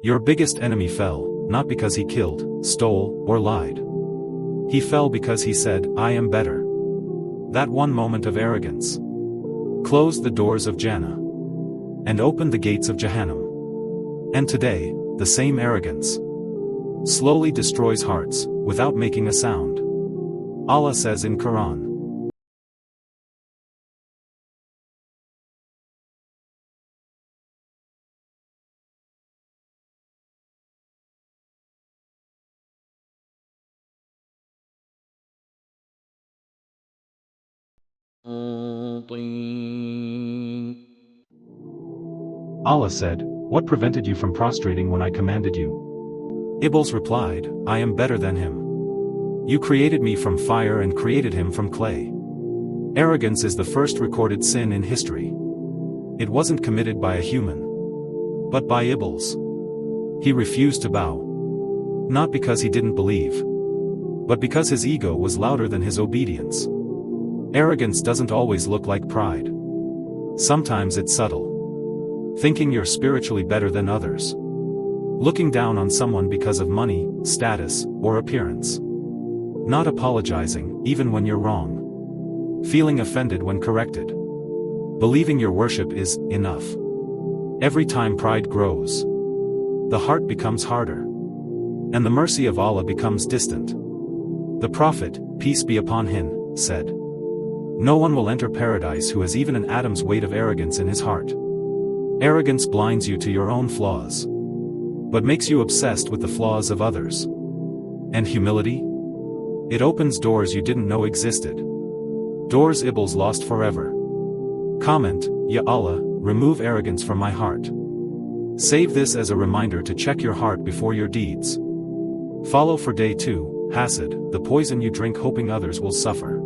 Your biggest enemy fell, not because he killed, stole, or lied. He fell because he said, I am better. That one moment of arrogance closed the doors of Jannah and opened the gates of Jahannam. And today, the same arrogance slowly destroys hearts, without making a sound. Allah says in Quran, Allah said, what prevented you from prostrating when I commanded you? Iblis replied, I am better than him. You created me from fire and created him from clay. Arrogance is the first recorded sin in history. It wasn't committed by a human, but by Iblis. He refused to bow. Not because he didn't believe, but because his ego was louder than his obedience. Arrogance doesn't always look like pride. Sometimes it's subtle. Thinking you're spiritually better than others. Looking down on someone because of money, status, or appearance. Not apologizing, even when you're wrong. Feeling offended when corrected. Believing your worship is enough. Every time pride grows, the heart becomes harder, and the mercy of Allah becomes distant. The Prophet, peace be upon him, said, no one will enter paradise who has even an atom's weight of arrogance in his heart. Arrogance blinds you to your own flaws, but makes you obsessed with the flaws of others. And humility? It opens doors you didn't know existed. Doors Iblis lost forever. Comment, Ya Allah, remove arrogance from my heart. Save this as a reminder to check your heart before your deeds. Follow for day 2, Hasad, the poison you drink hoping others will suffer.